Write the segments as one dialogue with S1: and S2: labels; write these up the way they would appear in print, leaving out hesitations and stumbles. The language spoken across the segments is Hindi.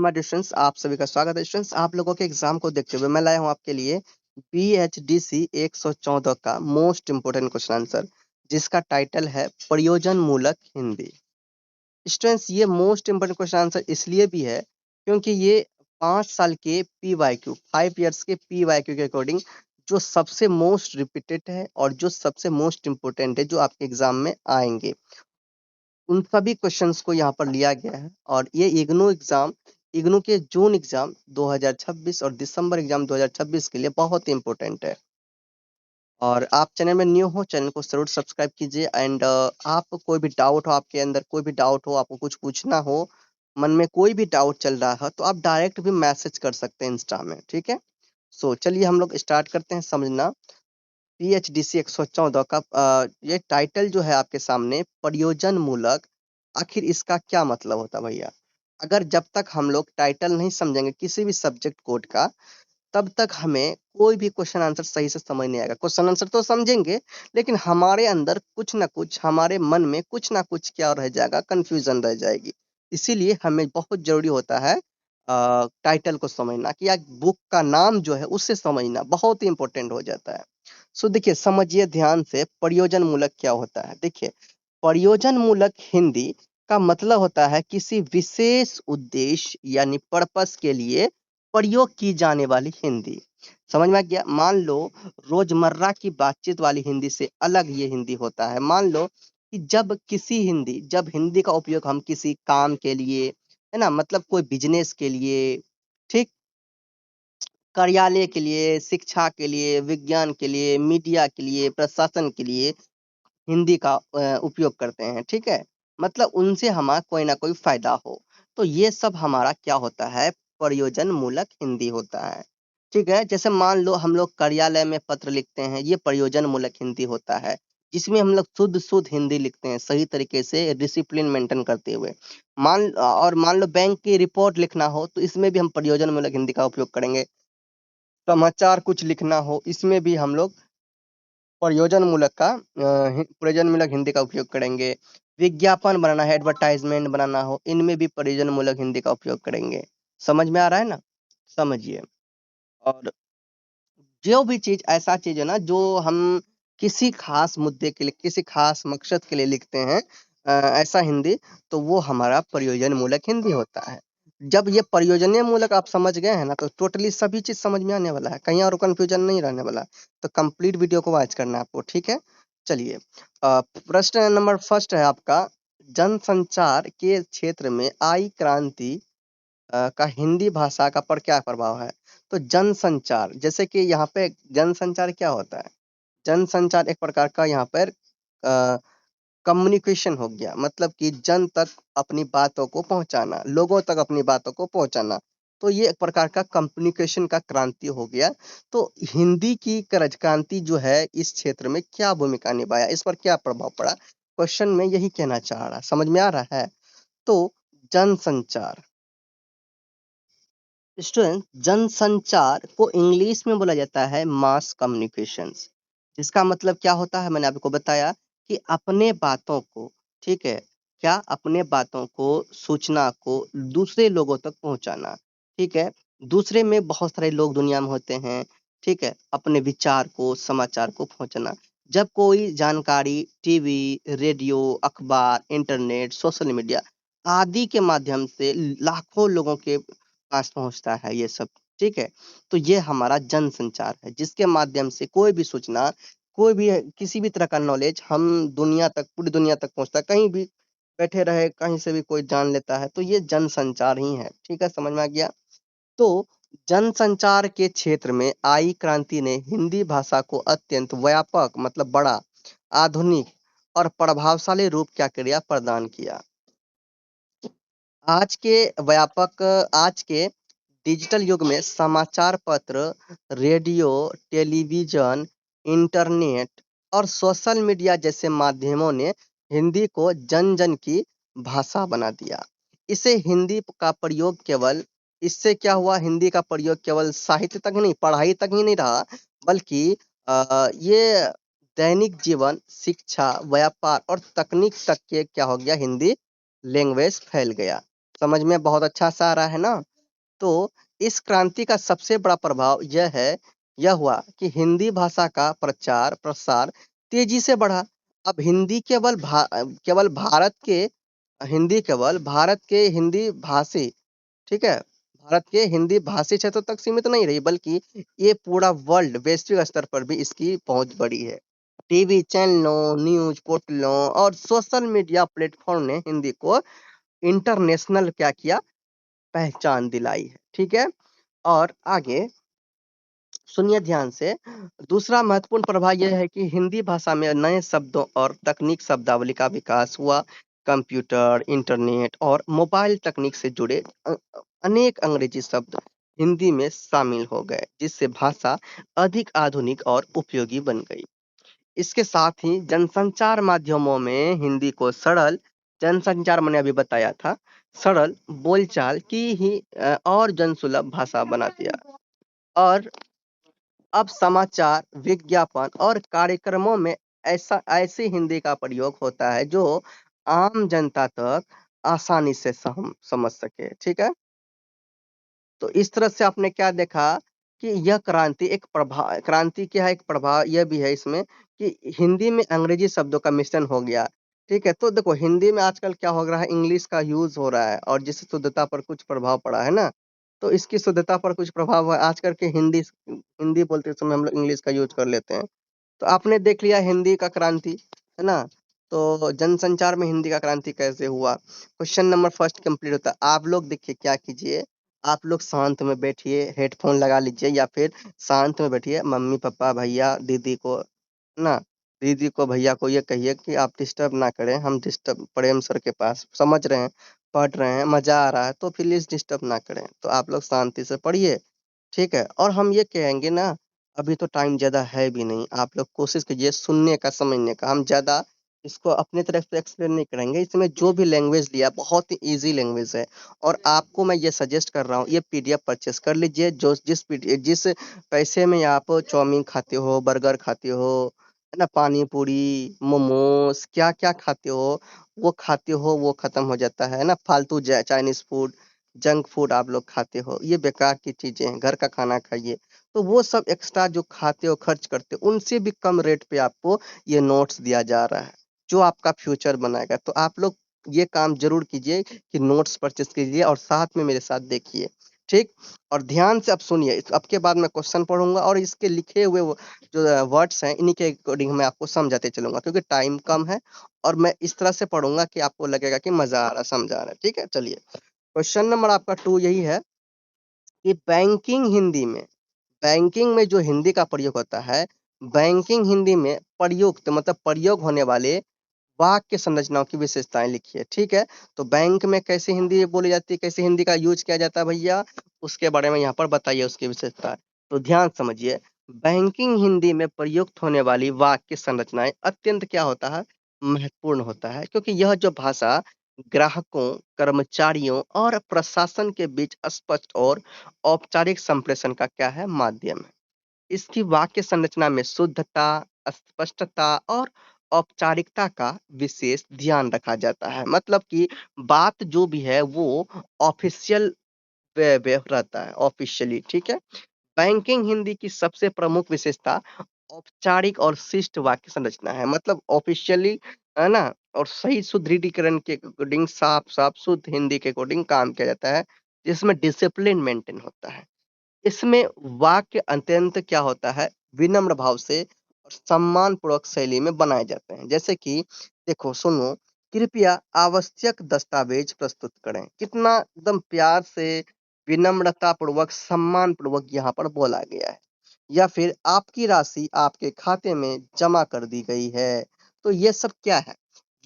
S1: माय डियर स्टूडेंट्स, आप सभी का स्वागत है। स्टूडेंट्स, आप लोगों के एग्जाम को देखते हुए मैं लाया हूं आपके लिए BHDC 114 का मोस्ट इंपोर्टेंट क्वेश्चन आंसर, जिसका टाइटल है प्रयोजन मूलक हिंदी। स्टूडेंट्स, ये मोस्ट इंपोर्टेंट क्वेश्चन आंसर इसलिए भी है क्योंकि ये 5 साल के PYQ 5 इयर्स के PYQ के अकॉर्डिंग जो सबसे मोस्ट रिपीटेड है और जो सबसे मोस्ट इंपोर्टेंट है, जो आपके एग्जाम में आएंगे, उन सभी क्वेश्चंस को यहाँ पर लिया गया है। और ये इग्नू के जून एग्जाम 2026 और दिसंबर एग्जाम 2026 के लिए बहुत ही इंपॉर्टेंट है। और आप चैनल में न्यू हो, चैनल को जरूर सब्सक्राइब कीजिए। एंड आप कोई भी डाउट हो, आपके अंदर कोई भी डाउट हो, आपको कुछ पूछना हो, मन में कोई भी डाउट चल रहा है, तो आप डायरेक्ट भी मैसेज कर सकते हैं इंस्टा में, ठीक है। सो चलिए हम लोग स्टार्ट करते हैं समझना। PHDC 114 का ये टाइटल जो है आपके सामने, प्रयोजन मूलक, आखिर इसका क्या मतलब होता है भैया? अगर जब तक हम लोग टाइटल नहीं समझेंगे किसी भी सब्जेक्ट कोड का, तब तक हमें कोई भी क्वेश्चन आंसर सही से समझ नहीं आएगा। क्वेश्चन आंसर तो समझेंगे, लेकिन हमारे अंदर कुछ ना कुछ, हमारे मन में कुछ ना कुछ क्या रह जाएगा, कंफ्यूजन रह जाएगी। इसीलिए हमें बहुत जरूरी होता है टाइटल को समझना, कि या बुक का नाम जो है उससे समझना बहुत ही इंपॉर्टेंट हो जाता है। सो देखिए, समझिए ध्यान से, प्रयोजन मूलक क्या होता है। देखिए, प्रयोजन मूलक हिंदी का मतलब होता है किसी विशेष उद्देश्य यानी पर्पस के लिए प्रयोग की जाने वाली हिंदी। समझ में आ गया? मान लो रोजमर्रा की बातचीत वाली हिंदी से अलग ये हिंदी होता है। मान लो कि जब हिंदी का उपयोग हम किसी काम के लिए, है ना, मतलब कोई बिजनेस के लिए, ठीक, कार्यालय के लिए, शिक्षा के लिए, विज्ञान के लिए, मीडिया के लिए, प्रशासन के लिए हिंदी का उपयोग करते हैं, ठीक है, मतलब उनसे हमारा कोई ना कोई फायदा हो, तो ये सब हमारा क्या होता है, प्रयोजन मूलक हिंदी होता है। ठीक है, जैसे मान लो हम लोग कार्यालय में पत्र लिखते हैं, ये प्रयोजन मूलक हिंदी होता है, जिसमें हम लोग शुद्ध शुद्ध हिंदी लिखते हैं, सही तरीके से डिसिप्लिन मेंटेन करते हुए। मान लो बैंक की रिपोर्ट लिखना हो, तो इसमें भी हम प्रयोजन मूलक हिंदी का उपयोग करेंगे। समाचार कुछ लिखना हो, इसमें भी हम लोग प्रयोजन मूलक हिंदी का उपयोग करेंगे। विज्ञापन बनाना है, एडवर्टाइजमेंट बनाना हो, इनमें भी प्रयोजन मूलक हिंदी का उपयोग करेंगे। समझ में आ रहा है ना? समझिए। और जो भी चीज, ऐसा चीज है ना जो हम किसी खास मुद्दे के लिए, किसी खास मकसद के लिए लिखते हैं, ऐसा हिंदी, तो वो हमारा प्रयोजन मूलक हिंदी होता है। जब ये प्रयोजनीय मूलक आप समझ गए हैं ना, तो टोटली सभी चीज समझ में आने वाला है, कहीं और कंफ्यूजन नहीं रहने वाला। तो कंप्लीट वीडियो को वॉच करना है आपको, ठीक है। चलिए, प्रश्न नंबर फर्स्ट है आपका, जनसंचार के क्षेत्र में आई क्रांति का हिंदी भाषा का पर क्या प्रभाव है? तो जनसंचार, जैसे कि यहाँ पे जनसंचार क्या होता है? जनसंचार एक प्रकार का यहाँ पर कम्युनिकेशन हो गया, मतलब कि जन तक अपनी बातों को पहुंचाना, लोगों तक अपनी बातों को पहुंचाना। तो ये एक प्रकार का कम्युनिकेशन का क्रांति हो गया। तो हिंदी की क्रांति जो है इस क्षेत्र में क्या भूमिका निभाया, इस पर क्या प्रभाव पड़ा, क्वेश्चन में यही कहना चाह रहा, समझ में आ रहा है? तो जनसंचार, स्टूडेंट, जनसंचार को इंग्लिश में बोला जाता है मास कम्युनिकेशंस, जिसका मतलब क्या होता है, मैंने आपको बताया कि अपने बातों को, ठीक है, क्या, अपने बातों को, सूचना को दूसरे लोगों तक पहुंचाना, ठीक है। दूसरे में बहुत सारे लोग दुनिया में होते हैं, ठीक है, अपने विचार को, समाचार को पहुंचाना। जब कोई जानकारी टीवी, रेडियो, अखबार, इंटरनेट, सोशल मीडिया आदि के माध्यम से लाखों लोगों के पास पहुंचता है ये सब, ठीक है, तो ये हमारा जनसंचार है, जिसके माध्यम से कोई भी सूचना, कोई भी किसी भी तरह का नॉलेज हम दुनिया तक, पूरी दुनिया तक पहुंचता है, कहीं भी बैठे रहे, कहीं से भी कोई जान लेता है, तो ये जनसंचार ही है, ठीक है, समझ में आ गया। तो जनसंचार के क्षेत्र में आई क्रांति ने हिंदी भाषा को अत्यंत व्यापक, मतलब बड़ा, आधुनिक और प्रभावशाली रूप क्या किया, प्रदान किया। आज के डिजिटल युग में समाचार पत्र, रेडियो, टेलीविजन, इंटरनेट और सोशल मीडिया जैसे माध्यमों ने हिंदी को जन जन की भाषा बना दिया। इससे क्या हुआ, हिंदी का प्रयोग केवल साहित्य तक नहीं, पढ़ाई तक ही नहीं रहा, बल्कि ये दैनिक जीवन, शिक्षा, व्यापार और तकनीक तक के क्या हो गया, हिंदी लैंग्वेज फैल गया। समझ में बहुत अच्छा सा आ रहा है ना? तो इस क्रांति का सबसे बड़ा प्रभाव यह हुआ कि हिंदी भाषा का प्रचार प्रसार तेजी से बढ़ा। अब केवल भारत के हिंदी भाषी, ठीक है, भारत के हिंदी भाषी क्षेत्र तक सीमित नहीं रही, बल्कि ये पूरा वर्ल्ड वैश्विक स्तर पर भी इसकी पहुंच बढ़ी है। टीवी चैनलों, न्यूज पोर्टलों और सोशल मीडिया प्लेटफॉर्म ने हिंदी को इंटरनेशनल क्या किया, पहचान दिलाई है। ठीक है, और आगे सुनिए ध्यान से। दूसरा महत्वपूर्ण प्रभाव यह है कि हिंदी भाषा में नए शब्दों और तकनीक शब्दावली का विकास हुआ। कंप्यूटर, इंटरनेट और मोबाइल तकनीक से जुड़े अनेक अंग्रेजी शब्द हिंदी में शामिल हो गए, जिससे भाषा अधिक आधुनिक और उपयोगी बन गई। इसके साथ ही जनसंचार माध्यमों में हिंदी को सरल, जनसंचार मैंने अभी बताया था, सरल बोलचाल की ही और जनसुलभ भाषा बना दिया। और अब समाचार, विज्ञापन और कार्यक्रमों में ऐसी हिंदी का प्रयोग होता है जो आम जनता तक आसानी से समझ सके। ठीक है, तो इस तरह से आपने क्या देखा कि यह क्रांति क्या है, एक प्रभाव यह भी है इसमें कि हिंदी में अंग्रेजी शब्दों का मिश्रण हो गया। ठीक है, तो देखो हिंदी में आजकल क्या हो रहा है, इंग्लिश का यूज हो रहा है और जिससे शुद्धता पर कुछ प्रभाव पड़ा है ना। तो इसकी शुद्धता पर कुछ प्रभाव है, आज करके हिंदी हिंदी बोलते समय हम लोग इंग्लिश का यूज कर लेते हैं। तो आपने देख लिया हिंदी का क्रांति, है ना। तो जनसंचार में हिंदी का क्रांति कैसे हुआ। क्वेश्चन नंबर फर्स्ट कंप्लीट होता है। आप लोग देखिए क्या कीजिए, आप लोग शांत में बैठिए, हेडफोन लगा लीजिए या फिर शांत में बैठिए, मम्मी पापा भैया दीदी को ना, दीदी को भैया को ये कहिए कि आप डिस्टर्ब ना करें, हम डिस्टर्ब प्रेम सर के पास समझ रहे हैं, पढ़ रहे हैं, मजा आ रहा है, तो प्लीज डिस्टर्ब ना करें। तो आप लोग शांति से पढ़िए, ठीक है। और हम ये कहेंगे ना, अभी तो टाइम ज़्यादा है भी नहीं, आप लोग कोशिश कीजिए सुनने का, समझने का। हम ज़्यादा इसको अपने तरफ से एक्सप्लेन नहीं करेंगे, इसमें जो भी लैंग्वेज लिया बहुत ही ईज़ी लैंग्वेज है। और आपको मैं ये सजेस्ट कर रहा हूँ, ये पीडीएफ परचेज़ कर लीजिए, जो जिस पैसे में आप चाउमीन खाते हो, बर्गर खाते हो, है ना, पानी पूरी, मोमोज़, क्या-क्या खाते हो, वो खत्म हो जाता है ना, फालतू चाइनीज़ फूड, जंक फूड आप लोग खाते हो, ये बेकार की चीज़ें हैं, घर का खाना खाइए। तो वो सब एक्स्ट्रा जो खाते हो, खर्च करते हो, उनसे भी कम रेट पे आपको ये नोट्स दिया जा रहा है, जो आपका फ्यूचर बनाएगा। तो आप लोग ये काम ज़रूर कीजिए कि नोट्स परचेज़ कीजिए और साथ में मेरे साथ देखिए, ठीक? और ध्यान से अब सुनिए, अब के बाद मैं क्वेश्चन पढ़ूँगा और इसके लिखे हुए वो जो वर्ड्स हैं, इन्हीं के अकॉर्डिंग मैं आपको समझाते चलूँगा, क्योंकि टाइम कम है और मैं इस तरह से पढ़ूँगा कि आपको लगेगा कि मज़ा आ रहा है, समझ आ रहा है, ठीक है? चलिए, क्वेश्चन नंबर आपका 2 यही है कि बैंकिंग में जो हिंदी का प्रयोग होता है, बैंकिंग हिंदी में प्रयुक्त मतलब प्रयोग होने वाले वाक्य संरचनाओं की विशेषताएँ लिखिए, ठीक है? तो बैंक में कैसे हिंदी बोली जाती है, कैसे हिंदी का यूज़ किया जाता है भैया, उसके बारे में यहाँ पर बताइए उसकी विशेषता। तो ध्यान समझिए, बैंकिंग हिंदी में प्रयुक्त होने वाली वाक्य संरचनाएँ अत्यंत क्या होता है, महत्वपूर्ण होता है, क्योंकि यह जो भाषा ग्राहकों, कर्मचारियों और प्रशासन के बीच स्पष्ट और औपचारिक संप्रेषण का क्या है, माध्यम है। इसकी वाक्य संरचना में शुद्धता, स्पष्टता और औपचारिकता का विशेष ध्यान रखा जाता है। मतलब कि बात जो भी है वो ऑफिशियल वे रहता है, ऑफिशियली, ठीक है? बैंकिंग हिंदी की सबसे प्रमुख विशेषता औपचारिक और शिष्ट वाक्य संरचना है। मतलब ऑफिशियली, है ना? और सही सुदृढ़ीकरण के अकॉर्डिंग साफ-साफ शुद्ध हिंदी के अकॉर्डिंग काम किया जाता है, जिसमें डिसिप्लिन मेंटेन होता है। इसमें वाक्य अत्यंत क्या होता है, विनम्र भाव से और सम्मानपूर्वक शैली में बनाए जाते हैं। जैसे कि देखो सुनो, कृपया आवश्यक दस्तावेज प्रस्तुत करें। कितना एकदम प्यार से, विनम्रता पूर्वक, सम्मान पूर्वक यहाँ पर बोला गया है। या फिर आपकी राशि आपके खाते में जमा कर दी गई है। तो ये सब क्या है?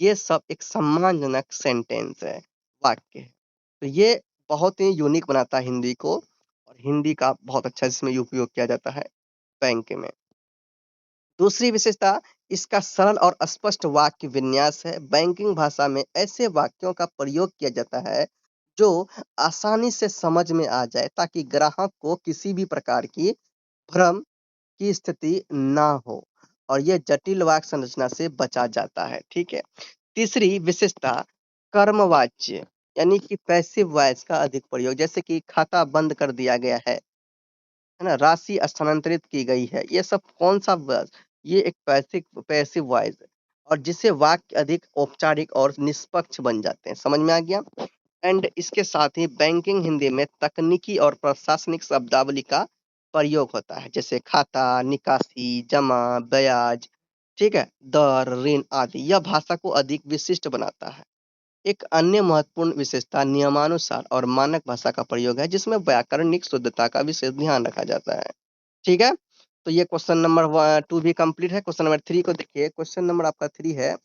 S1: ये सब एक सम्मानजनक सेंटेंस है, वाक्य है। तो ये बहुत ही यूनिक बनाता है हिंदी को, और हिंदी का बहुत अच्छा इसमें उपयोग किया जाता है बैंक में। दूसरी विशेषता इसका सरल और स्पष्ट वाक्य विन्यास है। बैंकिंग भाषा में ऐसे वाक्यों का प्रयोग किया जाता है जो आसानी से समझ में आ जाए, ताकि ग्राहक को किसी भी प्रकार की भ्रम की स्थिति ना हो और ये जटिल वाक्य संरचना से बचा जाता है, ठीक है। तीसरी विशेषता कर्मवाच्य यानी कि पैसिव वॉइस का अधिक प्रयोग, जैसे कि खाता बंद कर दिया गया है ना, राशि स्थानांतरित की गई है, ये सब कौन सा वर्ड, ये एक पैसिव पैसिव वॉइस है, और जिससे वाक्य अधिक औपचारिक और निष्पक्ष बन जाते हैं। समझ में आ गया। एंड इसके साथ ही बैंकिंग हिंदी में तकनीकी और प्रशासनिक शब्दावली का प्रयोग होता है, जैसे खाता, निकासी, जमा, ब्याज, ठीक है, दर, ऋण आदि। यह भाषा को अधिक विशिष्ट बनाता है। एक अन्य महत्वपूर्ण विशेषता नियमानुसार और मानक भाषा का प्रयोग है, जिसमें व्याकरणिक शुद्धता का विशेष ध्यान रखा जाता है। ठीक है, तो ये क्वेश्चन नंबर 2 भी कंप्लीट है। क्वेश्चन नंबर 3 को देखिए। क्वेश्चन नंबर आपका 3 है,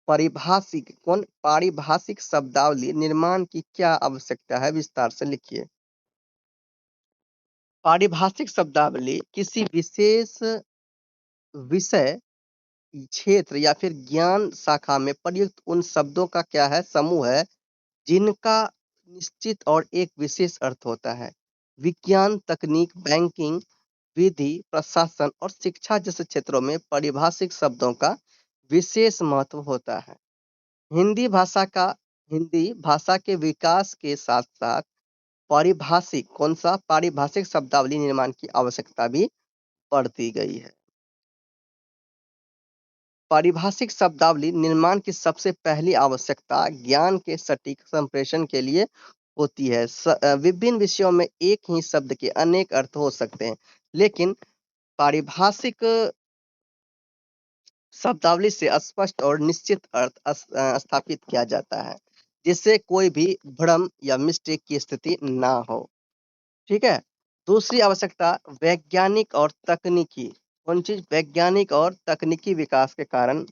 S1: पारिभाषिक शब्दावली निर्माण की क्या आवश्यकता है, विस्तार से लिखिए। पारिभाषिक शब्दावली किसी विशेष विषय, क्षेत्र या फिर ज्ञान शाखा में प्रयुक्त उन शब्दों का क्या है, समूह है, जिनका निश्चित और एक विशेष अर्थ होता है। विज्ञान, तकनीक, बैंकिंग, विधि, प्रशासन और शिक्षा जैसे क्षेत्रों में पारिभाषिक शब्दों का विशेष महत्व होता है। हिंदी भाषा का हिंदी भाषा के विकास के साथ साथ पारिभाषिक शब्दावली निर्माण की आवश्यकता भी बढ़ती गई है। पारिभाषिक शब्दावली निर्माण की सबसे पहली आवश्यकता ज्ञान के सटीक संप्रेषण के लिए होती है। विभिन्न विषयों में एक ही शब्द के अनेक अर्थ हो सकते हैं, लेकिन पारिभाषिक शब्दावली से स्पष्ट और निश्चित अर्थ स्थापित किया जाता है, जिससे कोई भी भ्रम या मिस्टेक की स्थिति ना हो। ठीक है। दूसरी आवश्यकता वैज्ञानिक और तकनीकी, कौन चीज, वैज्ञानिक और तकनीकी विकास के कारण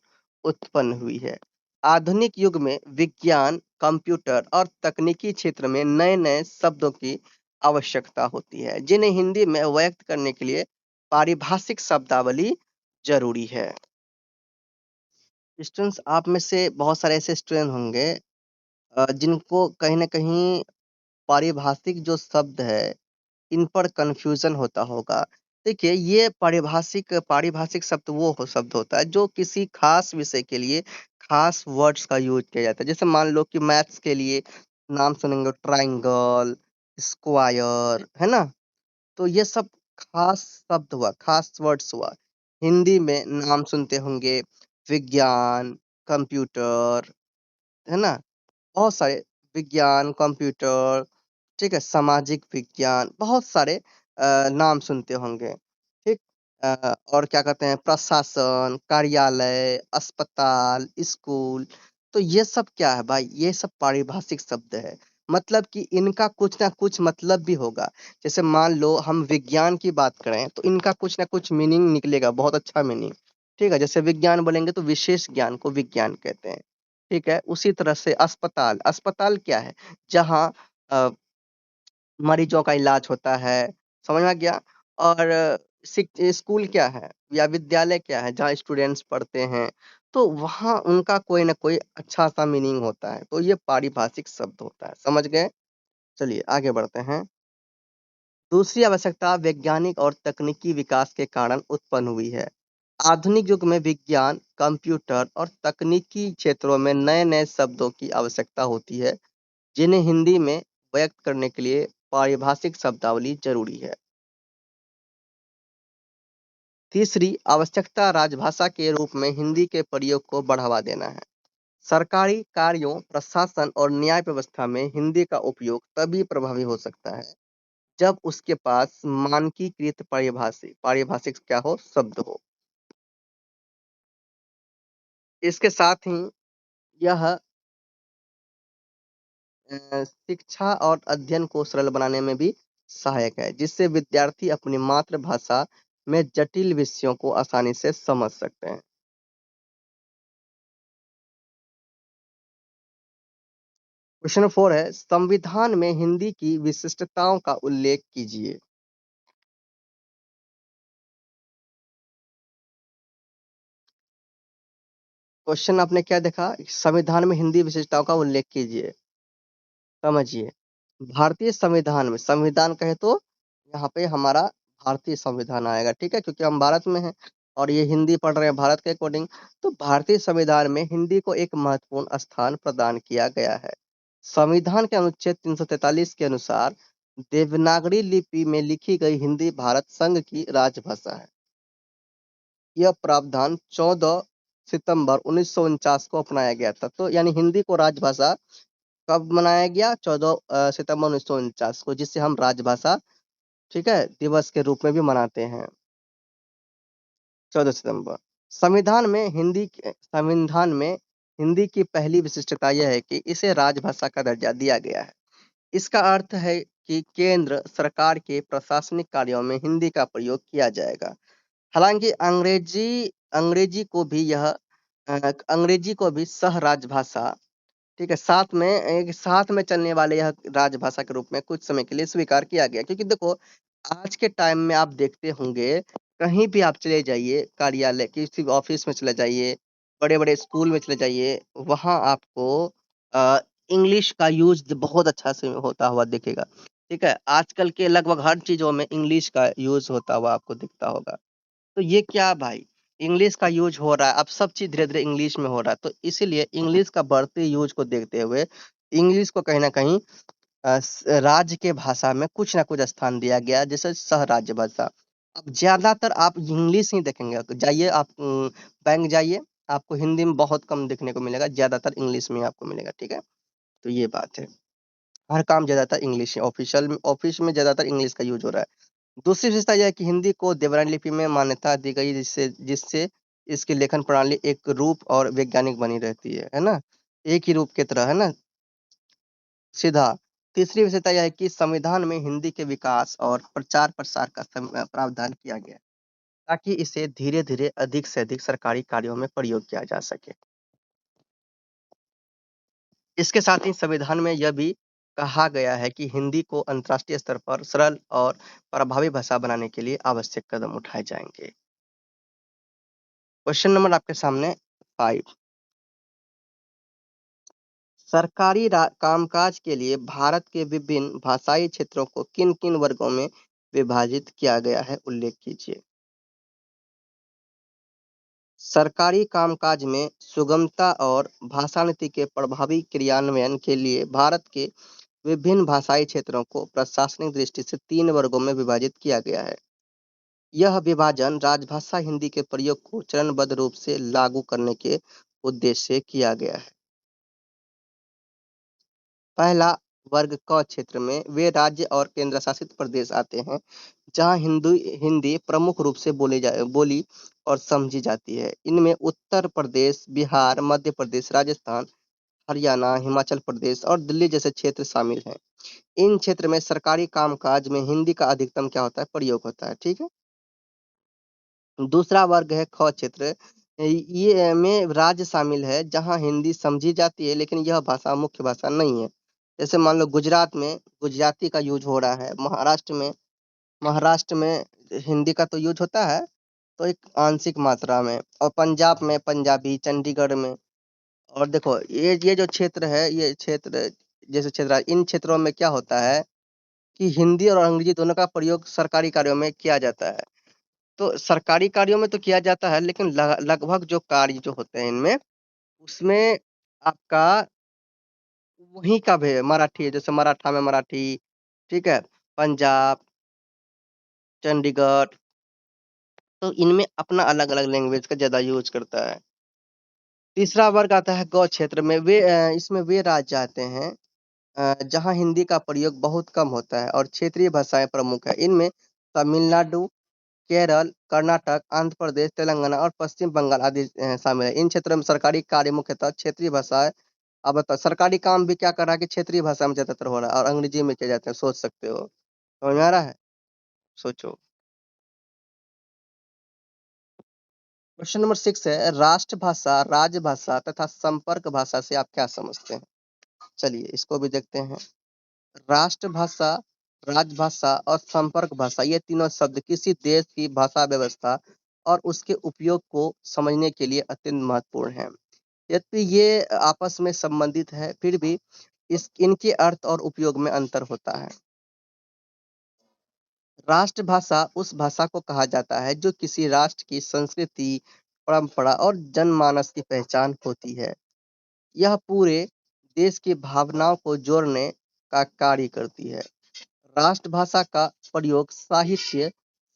S1: उत्पन्न हुई है। आधुनिक युग में विज्ञान, कंप्यूटर और तकनीकी क्षेत्र में नए नए शब्दों की आवश्यकता होती है, जिन्हें हिंदी में व्यक्त करने के लिए पारिभाषिक शब्दावली जरूरी है। स्टूडेंट्स, आप में से बहुत सारे ऐसे स्टूडेंट होंगे जिनको कहीं ना कहीं पारिभाषिक जो शब्द है, इन पर कन्फ्यूजन होता होगा। देखिए, ये पारिभाषिक पारिभाषिक शब्द वो शब्द होता है जो किसी खास विषय के लिए खास वर्ड्स का यूज किया जाता है। जैसे मान लो कि मैथ्स के लिए नाम सुनेंगे ट्राइंगल, स्क्वायर, है ना, तो ये सब खास शब्द हुआ, खास वर्ड्स हुआ। हिंदी में नाम सुनते होंगे विज्ञान, कंप्यूटर, है ना, बहुत सारे विज्ञान, कंप्यूटर, ठीक है, सामाजिक विज्ञान, बहुत सारे नाम सुनते होंगे। ठीक। और क्या कहते हैं, प्रशासन, कार्यालय, अस्पताल, स्कूल, तो ये सब क्या है भाई, ये सब पारिभाषिक शब्द है। मतलब कि इनका कुछ ना कुछ मतलब भी होगा। जैसे मान लो हम विज्ञान की बात करें तो इनका कुछ ना कुछ मीनिंग निकलेगा, बहुत अच्छा मीनिंग। ठीक है, जैसे विज्ञान बोलेंगे तो विशेष ज्ञान को विज्ञान कहते हैं। ठीक है, उसी तरह से अस्पताल, अस्पताल क्या है, जहाँ मरीजों का इलाज होता है। समझ में आ गया। और स्कूल क्या है या विद्यालय क्या है, जहाँ स्टूडेंट्स पढ़ते हैं, तो वहाँ उनका कोई ना कोई अच्छा सा मीनिंग होता है, तो ये पारिभाषिक शब्द होता है। समझ गए। चलिए आगे बढ़ते हैं। दूसरी आवश्यकता वैज्ञानिक और तकनीकी विकास के कारण उत्पन्न हुई है। आधुनिक युग में विज्ञान, कंप्यूटर और तकनीकी क्षेत्रों में नए नए शब्दों की आवश्यकता होती है, जिन्हें हिंदी में व्यक्त करने के लिए पारिभाषिक शब्दावली जरूरी है। तीसरी आवश्यकता राजभाषा के रूप में हिंदी के प्रयोग को बढ़ावा देना है। सरकारी कार्यों, प्रशासन और न्याय व्यवस्था में हिंदी का उपयोग तभी प्रभावी हो सकता है जब उसके पास मानकीकृत पारिभाषिक क्या हो, शब्द हो। इसके साथ ही यह शिक्षा और अध्ययन को सरल बनाने में भी सहायक है, जिससे विद्यार्थी अपनी मातृभाषा में जटिल विषयों को आसानी से समझ सकते हैं। क्वेश्चन 4 है, संविधान में हिंदी की विशिष्टताओं का उल्लेख कीजिए। क्वेश्चन आपने क्या देखा, संविधान में हिंदी विशेषताओं का उल्लेख कीजिए। समझिए, भारतीय संविधान में, संविधान कहे तो यहाँ पे हमारा भारतीय संविधान आएगा। ठीक है, क्योंकि हम भारत में हैं और ये हिंदी पढ़ रहे हैं भारत के अकॉर्डिंग। तो भारतीय संविधान में हिंदी को एक महत्वपूर्ण स्थान प्रदान किया गया है। संविधान के अनुच्छेद 343 के अनुसार देवनागरी लिपि में लिखी गई हिंदी भारत संघ की राजभाषा है। यह प्रावधान 14 सितंबर 1949 को अपनाया गया था। तो यानी हिंदी को राजभाषा कब मनाया गया? 14 सितंबर 1949 को, जिसे हम राजभाषा, ठीक है, दिवस के रूप में भी मनाते हैं। 14 सितंबर। संविधान में हिंदी की पहली विशिष्टता यह है कि इसे राजभाषा का दर्जा दिया गया है। इसका अर्थ है कि केंद्र सरकार के प्रशासनिक कार्यों में हिंदी का प्रयोग किया जाएगा। हालांकि अंग्रेजी को भी सह राजभाषा, ठीक है, साथ में चलने वाले यह राजभाषा के रूप में कुछ समय के लिए स्वीकार किया गया। क्योंकि देखो, आज के टाइम में आप देखते होंगे, कहीं भी आप चले जाइए, कार्यालय, किसी ऑफिस में चले जाइए, बड़े-बड़े स्कूल में चले जाइए, वहाँ आपको इंग्लिश का यूज़ बहुत अच्छा से होता हुआ दिखेगा। ठीक है? आजकल के लगभग हर चीज़ों में इंग्लिश का यूज़ होता हुआ आपको दिखता होगा। तो ये क्या भाई, इंग्लिश का यूज़ हो रहा है, अब सब चीज़ धीरे-धीरे इंग्लिश में हो रहा है, तो इसीलिए इंग्लिश का बढ़ते यूज़ को देखते हुए इंग्लिश को कहीं न कहीं राज्य के भाषा में कुछ ना कुछ स्थान दिया गया, जैसे सह राज्य भाषा। अब ज़्यादातर आप इंग्लिश ही देखेंगे, जाइए आप बैंक जाइए, आपको हिंदी में बहुत कम देखने को मिलेगा, ज़्यादातर इंग्लिश में आपको मिलेगा, ठीक है? तो ये बात है। हर काम ज़्यादातर इंग्लिश है, ऑफ़िस में ज़्यादातर इंग्लिश का यूज़ हो रहा है। दूसरी विशेषता यह है कि हिंदी को देवनागरी लिपि में मान्यता दी गई, जिससे जिससे इसकी लेखन प्रणाली एक रूप और वैज्ञानिक बनी रहती है ना? एक ही रूप की तरह, है ना? सीधा। तीसरी विशेषता यह है कि संविधान में हिंदी के विकास और प्रचार-प्रसार का प्रावधान किया गया है, ताकि इसे धीरे-धीरे अधिक से अधिक सरकारी कार्यों में प्रयोग किया जा सके। इसके साथ ही संविधान में यह भी कहा गया है कि हिंदी को अंतर्राष्ट्रीय स्तर पर सरल और प्रभावी भाषा बनाने के लिए आवश्यक कदम उठाए जाएँगे। क्वेश्चन नंबर आपके सामने 5। सरकारी कामकाज के लिए भारत के विभिन्न भाषाई क्षेत्रों को किन-किन वर्गों में विभाजित किया गया है, उल्लेख कीजिए। सरकारी कामकाज में सुगमता और भाषा नीति के प्रभावी क्रियान्वयन के लिए भारत के विभिन्न भाषाई क्षेत्रों को प्रशासनिक दृष्टि से 3 वर्गों में विभाजित किया गया है। यह विभाजन राजभाषा हिंदी के प्रयोग को चरणबद्ध रूप से लागू करने के उद्देश्य से किया गया है। पहला वर्ग क क्षेत्र में वे राज्य और केंद्र शासित प्रदेश आते हैं, जहां हिंदी प्रमुख रूप से बोली और समझी जाती है। इनमें उत्तर प्रदेश, बिहार, मध्य प्रदेश, राजस्थान, हरियाणा, हिमाचल प्रदेश और दिल्ली जैसे क्षेत्र शामिल हैं। इन क्षेत्र में सरकारी कामकाज में हिंदी का अधिकतम क्या होता है? प्रयोग होता है, ठीक है? दूसरा वर्ग है ख क्षेत्र। ये में राज्य शामिल है, जहाँ हिंदी समझी जाती है, लेकिन यह भाषा मुख्य भाषा नहीं है। जैसे मान लो गुजरात में गुजराती का यूज़ हो रहा है, महाराष्ट्र में हिंदी का तो यूज़ होता है, तो एक आंशिक मात्रा में, और पंजाब में पंजाबी, चंडीगढ़ में। और देखो ये जो क्षेत्र है, ये क्षेत्र, जैसे क्षेत्र, इन क्षेत्रों में क्या होता है कि हिंदी और अंग्रेजी दोनों का प्रयोग सरकारी कार्यों में किया जाता है। तो सरकारी कार्यों में तो किया जाता है, लेकिन लगभग जो कार्य जो होते हैं इनमें, उसमें आपका वहीं का भी मराठी है, जैसे मराठा में मराठी, ठीक है? पंजाब, चंडीगढ़, तो इनमें अपना अलग-अलग लैंग्वेज का ज़्यादा यूज़ करता है। तीसरा वर्ग आता है गौ क्षेत्र में। इसमें वे राज्य आते हैं जहाँ हिंदी का प्रयोग बहुत कम होता है और क्षेत्रीय भाषाएँ प्रमुख हैं। इनमें तमिलनाडु, केरल, कर्नाटक, आंध्र प्रदेश, तेलंगाना और पश्चिम बंगाल आदि शामिल है। इन क्षेत्रों में सरकारी कार्य मुख्यतः क्षेत्रीय भाषाएँ। अब बताओ, सरकारी काम भी क्या कर रहा है कि क्षेत्रीय भाषा में ज़्यादातर हो रहा है और अंग्रेजी में किए जाते हैं, सोच सकते हो। समझ में आ रहा है? सोचो। क्वेश्चन नंबर 6 है, राष्ट्रभाषा, राजभाषा तथा संपर्क भाषा से आप क्या समझते हैं? चलिए इसको भी देखते हैं। राष्ट्रभाषा, राजभाषा और संपर्क भाषा, ये तीनों शब्द किसी देश की भाषा व्यवस्था और उसके उपयोग को समझने के लिए अत्यंत महत्वपूर्ण हैं। यद्यपि ये आपस में संबंधित है, फिर भी इनके अर्थ और उपयोग में अंतर होता है। राष्ट्रभाषा उस भाषा को कहा जाता है जो किसी राष्ट्र की संस्कृति, परंपरा और जनमानस की पहचान होती है। यह पूरे देश की भावनाओं को जोड़ने का कार्य करती है। राष्ट्रभाषा का प्रयोग साहित्य,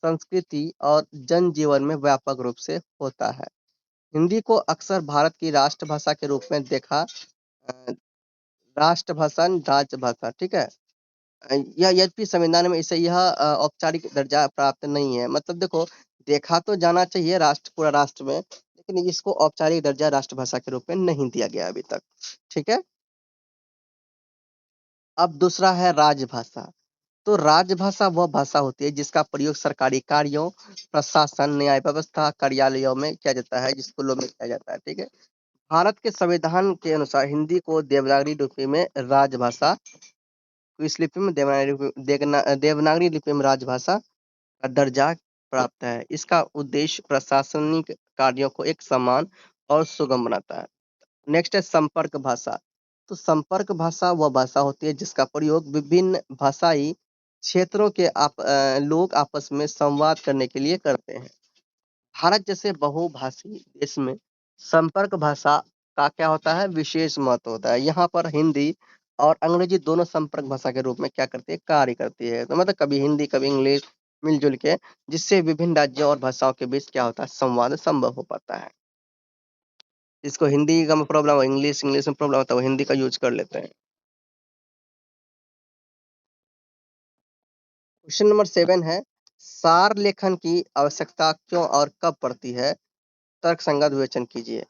S1: संस्कृति और जनजीवन में व्यापक रूप से होता है। हिंदी को अक्सर भारत की राष्ट्रभाषा के रूप में देखा राष्ट्रभाषा, राजभाषा, ठीक है। यह यद्यपि संविधान में इसे यह औपचारिक दर्जा प्राप्त नहीं है। मतलब देखो, देखा तो जाना चाहिए राष्ट्र, पूरा राष्ट्र में, लेकिन इसको औपचारिक दर्जा राष्ट्रभाषा के रूप में नहीं दिया गया अभी तक, ठीक है। अब दूसरा है राजभाषा। तो राजभाषा वह भाषा होती है जिसका प्रयोग सरकारी कार्यों, प्रशासन, न्याय व्यवस्था, कार्यालयों में किया जाता है, स्कूलों में किया जाता है, ठीक है। भारत के संविधान के अनुसार हिंदी को देवनागरी लिपि में राजभाषा, इस लिपि में देवनागरी लिपि में राजभाषा का दर्जा प्राप्त है। इसका उद्देश्य प्रशासनिक कार्यों को एक समान और सुगम बनाता है। नेक्स्ट है संपर्क भाषा। तो संपर्क भाषा वह भाषा होती है जिसका प्रयोग विभिन्न भाषाई क्षेत्रों के लोग आपस में संवाद करने के लिए करते हैं। भारत जैसे बहुभाषी देश में संपर्क भाषा का क्या होता है, विशेष महत्व होता है। यहाँ पर हिंदी और अंग्रेजी दोनों संपर्क भाषा के रूप में क्या करती है, कार्य करती है। तो मतलब कभी हिंदी कभी इंग्लिश मिलजुल के, जिससे विभिन्न राज्यों और भाषाओं के बीच क्या होता है, संवाद संभव हो पाता है। इसको हिंदी का में प्रॉब्लम है, इंग्लिश इंग्लिश में प्रॉब्लम होता है, वो हिंदी का यूज कर लेते हैं। क्वेश्चन नंबर 7 है, सार लेखन की आवश्यकता क्यों और कब पड़ती है, तर्क संगत विवेचन कीजिए।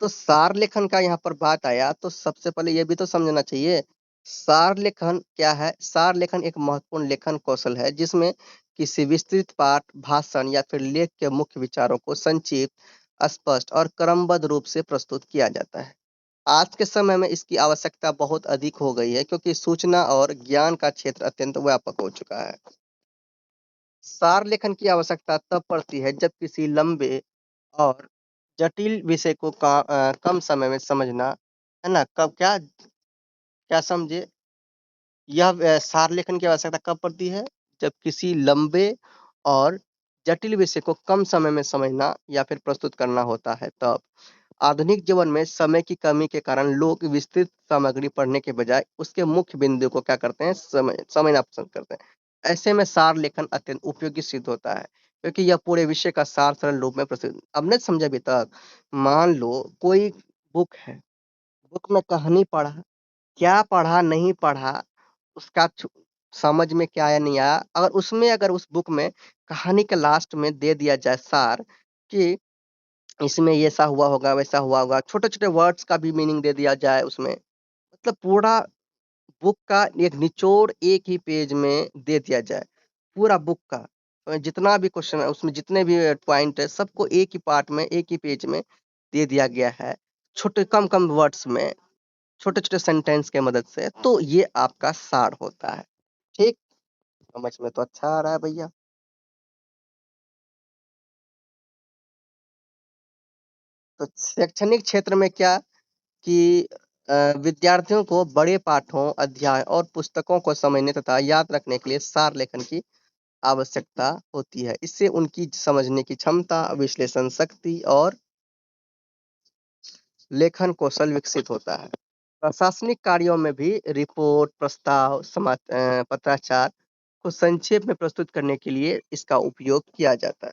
S1: तो सार लेखन का यहाँ पर बात आया तो सबसे पहले ये भी तो समझना चाहिए, सार लेखन क्या है। सार लेखन एक महत्वपूर्ण लेखन कौशल है जिसमें किसी विस्तृत पाठ, भाषण या फिर लेख के मुख्य विचारों को संक्षिप्त, स्पष्ट और क्रमबद्ध रूप से प्रस्तुत किया जाता है। आज के समय में इसकी आवश्यकता बहुत अधिक हो गई है क्योंकि सूचना और ज्ञान का क्षेत्र अत्यंत व्यापक हो चुका है। सार लेखन की आवश्यकता तब पड़ती है जब किसी लंबे और जटिल विषय को कम समय में समझना, है ना, कब क्या क्या समझे, यह सार लेखन की आवश्यकता कब पड़ती है, जब किसी लंबे और जटिल विषय को कम समय में समझना या फिर प्रस्तुत करना होता है तब। आधुनिक जीवन में समय की कमी के कारण लोग विस्तृत सामग्री पढ़ने के बजाय उसके मुख्य बिंदु को क्या करते हैं, समझना पसंद करते हैं। ऐसे में सार लेखन अत्यंत उपयोगी सिद्ध होता है क्योंकि यह पूरे विषय का सार सरल रूप में प्रस्तुत। अब नहीं समझे अभी तक, मान लो कोई बुक है, बुक में कहानी पढ़ा, क्या पढ़ा नहीं पढ़ा, उसका समझ में क्या आया नहीं आया, अगर उसमें अगर उस बुक में कहानी के लास्ट में दे दिया जाए सार कि इसमें ये ऐसा हुआ होगा, वैसा हुआ होगा, छोटे-छोटे वर्ड्स का भी मीनिंग दे दिया जाए उसमें, मतलब पूरा बुक का एक निचोड़ एक ही पेज में दे दिया जाए, पूरा बुक का। जितना भी क्वेश्चन है उसमें, जितने भी पॉइंट है, सबको एक ही पार्ट में, एक ही पेज में दे दिया गया है, छोटे कम-कम वर्ड्स में, छोटे-छोटे सेंटेंस के मदद से, तो ये आपका सार होता है। ठीक? समझ में तो अच्छा आ रहा है भैया। तो शैक्षणिक क्षेत्र में क्या कि विद्यार्थियों को बड़े पाठों, अध्याय और पुस्तकों को समझने तथा याद रखने के लिए सार लेखन की आवश्यकता होती है। इससे उनकी समझने की क्षमता, विश्लेषण शक्ति और लेखन कौशल विकसित होता है। प्रशासनिक कार्यों में भी रिपोर्ट, प्रस्ताव, पत्राचार को संक्षेप में प्रस्तुत करने के लिए इसका उपयोग किया जाता है।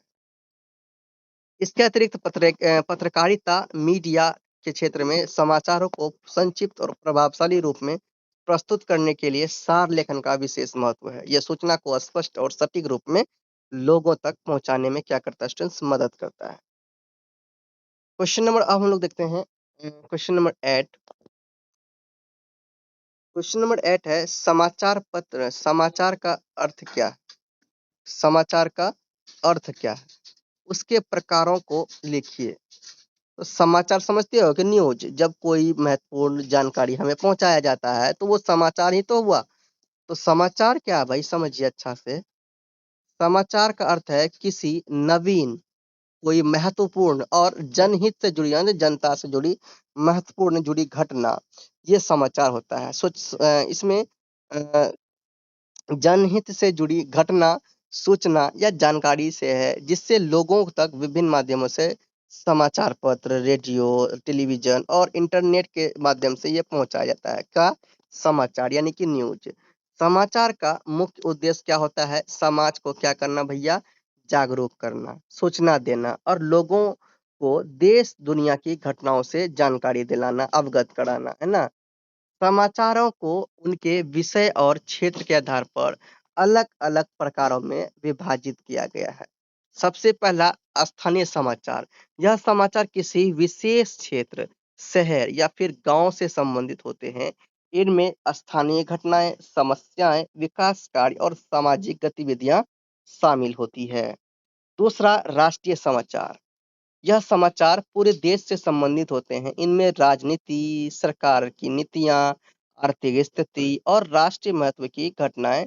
S1: इसके अतिरिक्त पत्रकारिता, मीडिया के क्षेत्र में समाचारों को संक्षिप्त और प्रभावशाली रूप में प्रस्तुत करने के लिए सार लेखन का विशेष महत्व है। यह सूचना को स्पष्ट और सटीक रूप में लोगों तक पहुंचाने में क्या करता है स्टूडेंट्स, मदद करता है। क्वेश्चन नंबर अब हम लोग देखते हैं क्वेश्चन नंबर 8। क्वेश्चन नंबर 8 है, समाचार पत्र, समाचार का अर्थ क्या है? समाचार का अर्थ क्या है? उसके प्रकारों को लिखिए। तो समाचार समझते हो कि न्यूज, जब कोई महत्वपूर्ण जानकारी हमें पहुंचाया जाता है तो वो समाचार ही तो हुआ। तो समाचार क्या है भाई, समझिए अच्छा से। समाचार का अर्थ है किसी नवीन, कोई महत्वपूर्ण और जनहित से जुड़ी, यानी जनता से जुड़ी, महत्वपूर्ण जुड़ी घटना, ये समाचार होता है। इसमें जनहित से जुड़ी घटना, सूचना या जानकारी से है जिससे लोगों तक विभिन्न माध्यमों से समाचार पत्र, रेडियो, टेलीविज़न और इंटरनेट के माध्यम से ये पहुँचाया जाता है। क्या? समाचार यानी कि न्यूज़। समाचार का मुख्य उद्देश्य क्या होता है? समाज को क्या करना भैया? जागरूक करना, सूचना देना और लोगों को देश दुनिया की घटनाओं से जानकारी दिलाना, अवगत कराना, है ना? समाचारों को उनके विषय और क्षेत्र के आधार पर अलग-अलग प्रकारों में विभाजित किया गया है। सबसे पहला स्थानीय समाचार। यह समाचार किसी विशेष क्षेत्र, शहर या फिर गांव से संबंधित होते हैं। इनमें स्थानीय घटनाएं, समस्याएं, विकास कार्य और सामाजिक गतिविधियां शामिल होती है। दूसरा राष्ट्रीय समाचार। यह समाचार पूरे देश से संबंधित होते हैं। इनमें राजनीति, सरकार की नीतियां, आर्थिक स्थिति और राष्ट्रीय महत्व की घटनाएं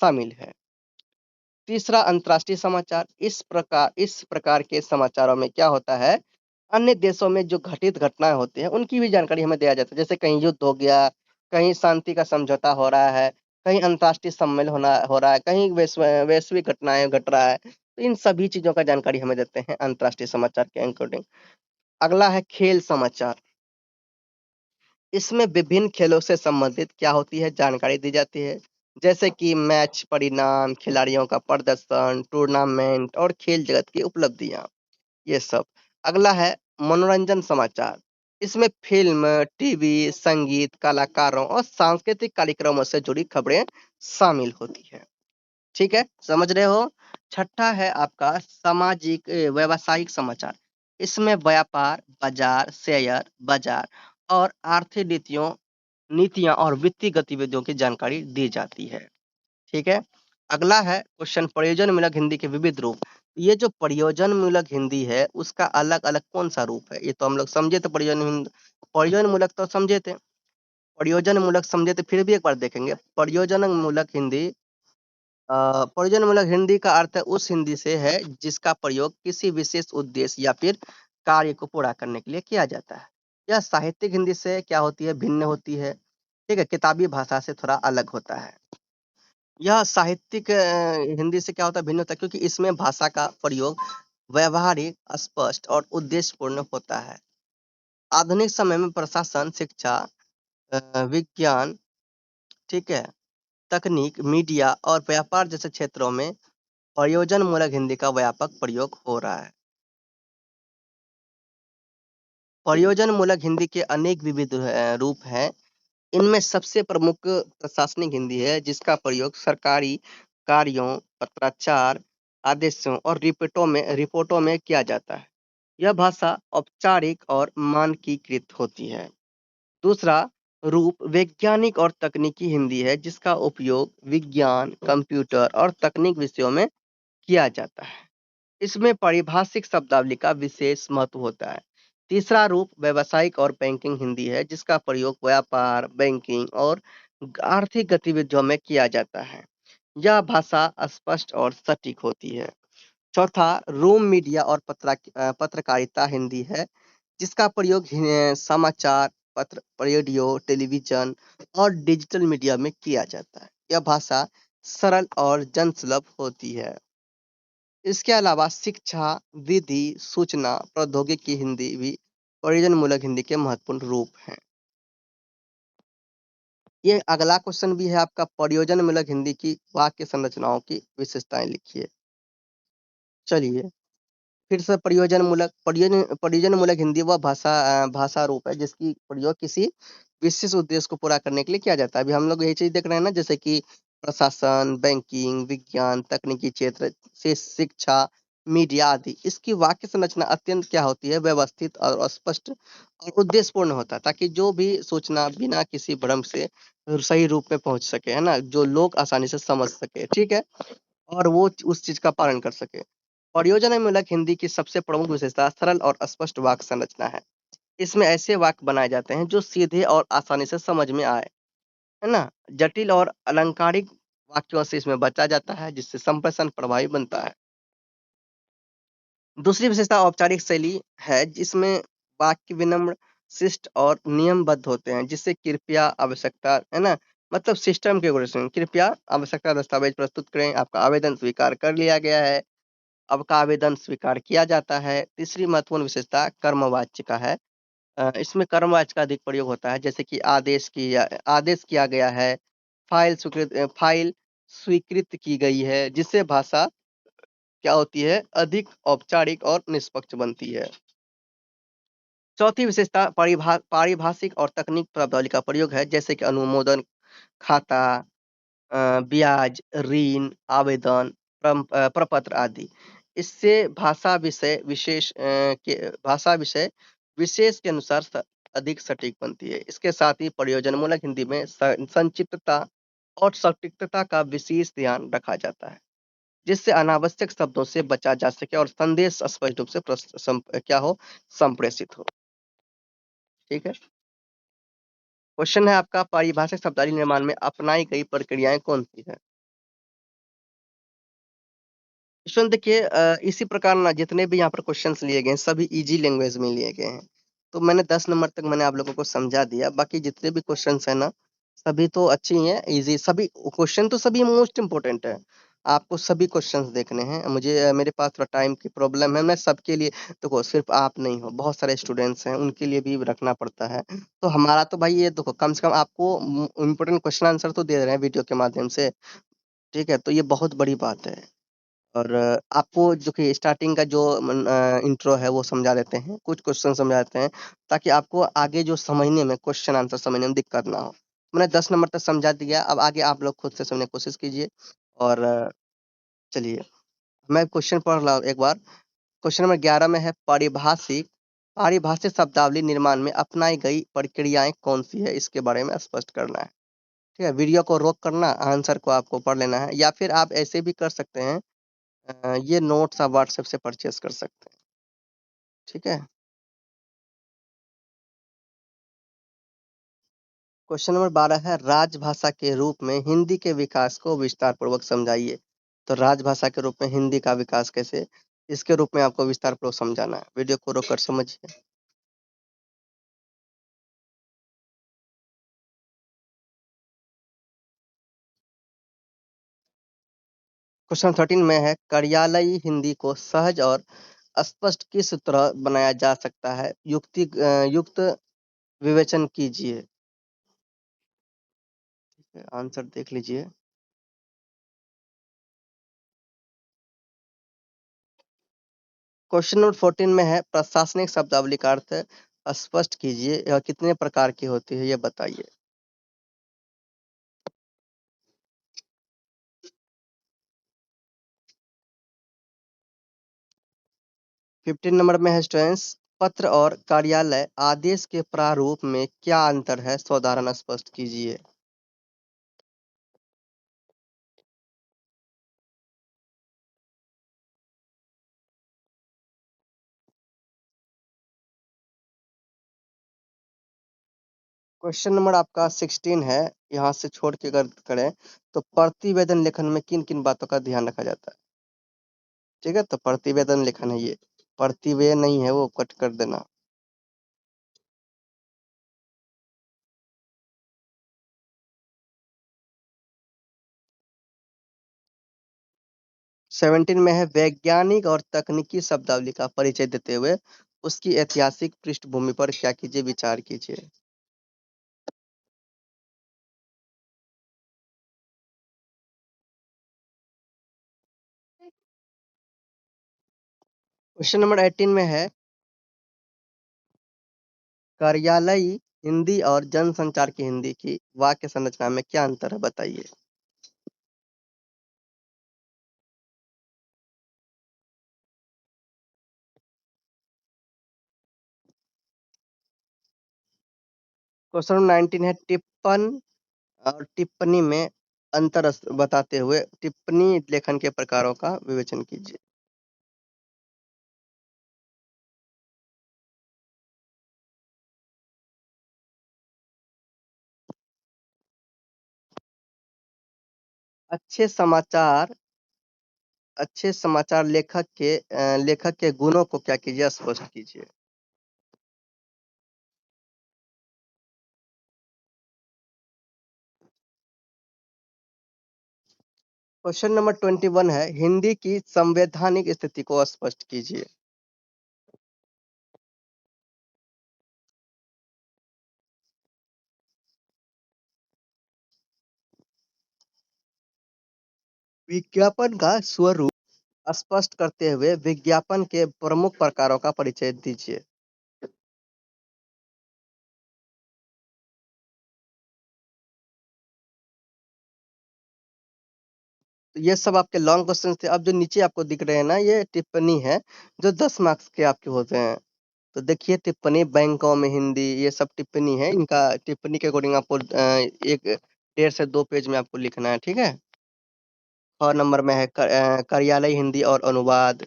S1: शामिल है। तीसरा अंतर्राष्ट्रीय समाचार। इस प्रकार के समाचारों में क्या होता है? अन्य देशों में जो घटित घटनाएं होती हैं उनकी भी जानकारी हमें दिया जाता है। जैसे कहीं युद्ध हो गया, कहीं शांति का समझौता हो रहा है, कहीं अंतर्राष्ट्रीय सम्मेलन हो रहा है, कहीं वैश्विक घटनाएं घट रहा है, तो इन सभी चीजों का जानकारी हमें देते हैं अंतर्राष्ट्रीय समाचार के अकॉर्डिंग। अगला है खेल समाचार। इसमें विभिन्न खेलों से संबंधित क्या होती है? जानकारी दी जाती है। जैसे कि मैच परिणाम, खिलाड़ियों का प्रदर्शन, टूर्नामेंट और खेल जगत की उपलब्धियां, ये सब। अगला है मनोरंजन समाचार। इसमें फिल्म, टीवी, संगीत, कलाकारों और सांस्कृतिक कार्यक्रमों से जुड़ी खबरें शामिल होती है। ठीक है, समझ रहे हो? छठा है आपका सामाजिक व्यावसायिक समाचार। इसमें व्यापार, बाजार, शेयर बाजार और आर्थिक नीतियां और वित्तीय गतिविधियों की जानकारी दी जाती है। ठीक है। अगला है क्वेश्चन, प्रयोजन मूलक हिंदी के विविध रूप। ये जो प्रयोजन मूलक हिंदी है उसका अलग अलग कौन सा रूप है? ये तो हम लोग समझे थे। प्रयोजन मूलक तो समझे थे। प्रयोजन मूलक समझे थे, फिर भी एक बार देखेंगे। प्रयोजनमूलक हिंदी का अर्थ है उस हिंदी से है जिसका प्रयोग किसी विशेष उद्देश्य या फिर कार्य को पूरा करने के लिए किया जाता है। यह साहित्यिक हिंदी से क्या होती है? भिन्न होती है। ठीक है, किताबी भाषा से थोड़ा अलग होता है। यह साहित्यिक हिंदी से क्या होता है? भिन्न होता है क्योंकि इसमें भाषा का प्रयोग व्यवहारिक, स्पष्ट और उद्देश्यपूर्ण होता है। आधुनिक समय में प्रशासन, शिक्षा, विज्ञान, ठीक है, तकनीक, मीडिया और व्यापार जैसे क्षेत्रों में प्रयोजन मूलक हिंदी का व्यापक प्रयोग हो रहा है। प्रयोजन मूलक हिंदी के अनेक विविध रूप हैं। इनमें सबसे प्रमुख प्रशासनिक हिंदी है जिसका प्रयोग सरकारी कार्यों, पत्राचार, आदेशों और रिपोर्टों में किया जाता है। यह भाषा औपचारिक और मानकीकृत होती है। दूसरा रूप वैज्ञानिक और तकनीकी हिंदी है जिसका उपयोग विज्ञान, कंप्यूटर और तकनीक विषयों में किया जाता है। इसमें पारिभाषिक शब्दावली का विशेष महत्व होता है। तीसरा रूप व्यावसायिक और बैंकिंग हिंदी है जिसका प्रयोग व्यापार, बैंकिंग और आर्थिक गतिविधियों में किया जाता है। यह भाषा स्पष्ट और सटीक होती है। चौथा रूम मीडिया और पत्रकारिता हिंदी है जिसका प्रयोग समाचार पत्र, रेडियो, टेलीविजन और डिजिटल मीडिया में किया जाता है। यह भाषा सरल और जनसुलभ होती है। इसके अलावा शिक्षा, विधि, सूचना प्रौद्योगिकी हिंदी भी प्रयोजन मूलक हिंदी के महत्वपूर्ण रूप हैं। ये अगला क्वेश्चन भी है आपका, प्रयोजन मूलक हिंदी की वाक्य संरचनाओं की विशेषताएं लिखिए। चलिए फिर से प्रयोजन मूलक हिंदी वह भाषा रूप है जिसकी प्रयोग किसी विशेष उद्देश्य को पूरा करने के लिए किया जाता है। अभी हम लोग यही चीज देख रहे हैं ना, जैसे कि प्रशासन, बैंकिंग, विज्ञान, तकनीकी क्षेत्र से शिक्षा, मीडिया आदि। इसकी वाक्य संरचना अत्यंत क्या होती है? व्यवस्थित और स्पष्ट और उद्देश्यपूर्ण होता है ताकि जो भी सूचना बिना किसी भ्रम से सही रूप में पहुंच सके, है ना, जो लोग आसानी से समझ सके। ठीक है, और वो उस चीज का पालन कर सके। परियोजनामूलक हिंदी की सबसे प्रमुख विशेषता सरल और स्पष्ट वाक्य संरचना है। इसमें ऐसे वाक्य बनाए जाते हैं जो सीधे और आसानी से समझ में आए, है ना। जटिल और अलंकारिक वाक्यों से इसमें बचा जाता है जिससे संप्रेषण प्रभावी बनता है। दूसरी विशेषता औपचारिक शैली है जिसमें वाक्य विनम्र, शिष्ट और नियमबद्ध होते हैं, जिससे कृपया, आवश्यकता, है ना, मतलब सिस्टम के कृपया आवश्यकता दस्तावेज प्रस्तुत करें, आपका आवेदन स्वीकार कर लिया गया है, अब का आवेदन स्वीकार किया जाता है। तीसरी महत्वपूर्ण विशेषता कर्मवाच्य का है। इसमें कर्मवाच्य का अधिक प्रयोग होता है, जैसे कि आदेश किया गया है, फाइल स्वीकृत की गई है, जिससे भाषा क्या होती है, अधिक औपचारिक और निष्पक्ष बनती है। चौथी विशेषता पारिभाषिक और तकनीक शब्दावली का प्रयोग है, जैसे कि अनुमोदन, खाता, ब्याज, ऋण, आवेदन, प्रपत्र आदि। इससे भाषा विषय विशेष के अनुसार अधिक सटीक बनती है। इसके साथ ही प्रयोजनमूलक हिंदी में संक्षिप्तता और सटीकता का विशेष ध्यान रखा जाता है, जिससे अनावश्यक शब्दों से बचा जा सके और संदेश स्पष्ट रूप से संप्रेषित हो। ठीक है। क्वेश्चन है आपका, पारिभाषिक शब्दावली निर्माण में अपनाई गई प्रक्रियाएं कौन सी है? क्वेश्चन देखिए, इसी प्रकार ना जितने भी यहाँ पर क्वेश्चंस लिए गए हैं सभी इजी लैंग्वेज में लिए गए हैं। तो मैंने 10 नंबर तक मैंने आप लोगों को समझा दिया। बाकी जितने भी क्वेश्चंस हैं ना, सभी तो अच्छी ही हैं, इजी सभी क्वेश्चन तो सभी मोस्ट इम्पोर्टेंट है। आपको सभी क्वेश्चंस देखने हैं। मेरे पास थोड़ा टाइम की प्रॉब्लम है, मैं सबके लिए देखो, सिर्फ आप नहीं हो, बहुत सारे स्टूडेंट्स हैं, उनके लिए भी रखना पड़ता है। तो हमारा तो भाई ये देखो, कम से कम आपको इम्पोर्टेंट क्वेश्चन आंसर तो दे रहे हैं वीडियो के माध्यम से। ठीक है, तो ये बहुत बड़ी बात है। और आपको जो कि स्टार्टिंग का जो इंट्रो है वो समझा देते हैं, कुछ क्वेश्चन समझा देते हैं, ताकि आपको आगे जो समझने में, क्वेश्चन आंसर समझने में दिक्कत ना हो। मैंने 10 नंबर तक समझा दिया, अब आगे आप लोग खुद से समझने की कोशिश कीजिए। और चलिए मैं क्वेश्चन पढ़ रहा हूँ एक बार। क्वेश्चन नंबर 11 में है, पारिभाषिक शब्दावली निर्माण में अपनाई गई प्रक्रियाएं कौन सी है, इसके बारे में स्पष्ट करना है। ठीक है, वीडियो को रोक करना, आंसर को आपको पढ़ लेना है, या फिर आप ऐसे भी कर सकते हैं, ये नोट्स आप व्हाट्सएप से परचेज कर सकते हैं। ठीक है। क्वेश्चन नंबर 12 है, राजभाषा के रूप में हिंदी के विकास को विस्तार पूर्वक समझाइए। तो राजभाषा के रूप में हिंदी का विकास कैसे, इसके रूप में आपको विस्तार पूर्वक समझाना है। वीडियो को रोक कर समझिए। क्वेश्चन 13 में है, कार्यालयी हिंदी को सहज और स्पष्ट किस तरह बनाया जा सकता है, युक्त विवेचन कीजिए। आंसर देख लीजिए। क्वेश्चन नंबर 14 में है, प्रशासनिक शब्दावली का अर्थ स्पष्ट कीजिए, यह कितने प्रकार की होती है, ये बताइए। 15 नंबर में है स्टूडेंट्स, पत्र और कार्यालय आदेश के प्रारूप में क्या अंतर है, साधारण स्पष्ट कीजिए। क्वेश्चन नंबर आपका 16 है, यहाँ से छोड़ के अगर करें तो प्रतिवेदन लेखन में किन किन बातों का ध्यान रखा जाता है। ठीक है, तो प्रतिवेदन लेखन है ये, प्रतिवेदन नहीं है, वो कट कर देना। 17 में है, वैज्ञानिक और तकनीकी शब्दावली का परिचय देते हुए उसकी ऐतिहासिक पृष्ठभूमि पर क्या कीजिए, विचार कीजिए। क्वेश्चन नंबर 18 में है, कार्यालयी हिंदी और जनसंचार की हिंदी की वाक्य संरचना में क्या अंतर है, बताइए। क्वेश्चन नंबर 19 है, और टिप्पणी में अंतर बताते हुए टिप्पणी लेखन के प्रकारों का विवेचन कीजिए। अच्छे समाचार अच्छे समाचार लेखक के गुणों को क्या कीजिए, स्पष्ट कीजिए। क्वेश्चन नंबर 21 है, हिंदी की संवैधानिक स्थिति को स्पष्ट कीजिए। विज्ञापन का स्वरूप स्पष्ट करते हुए विज्ञापन के प्रमुख प्रकारों का परिचय दीजिए। तो ये सब आपके लॉन्ग क्वेश्चन थे। अब जो नीचे आपको दिख रहे हैं ना, ये टिप्पणी है जो 10 मार्क्स के आपके होते हैं। तो देखिए, टिप्पणी बैंकों में हिंदी, ये सब टिप्पणी है। इनका टिप्पणी के अकॉर्डिंग आपको एक 1.5 से 2 पेज में आपको लिखना है, ठीक है। और नंबर में है कार्यालय हिंदी और अनुवाद।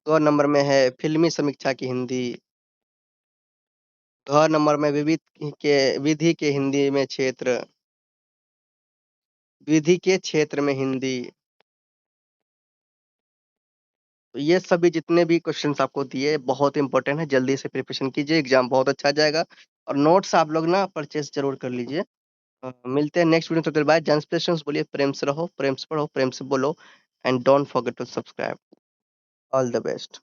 S1: 2 नंबर में है फिल्मी समीक्षा की हिंदी। 2 नंबर में विधि के हिंदी में क्षेत्र, विधि के क्षेत्र में हिंदी। तो ये सभी जितने भी क्वेश्चंस आपको दिए बहुत इंपॉर्टेंट है, जल्दी से प्रिपरेशन कीजिए, एग्जाम बहुत अच्छा जाएगा। और नोट्स आप लोग ना परचेस जरूर कर लीजिए। मिलते हैं नेक्स्ट वीडियो, तब तक बाय। जन्स बोलिए, प्रेम से रहो, प्रेम से पढ़ो, प्रेम से बोलो, and don't forget to subscribe. All the best.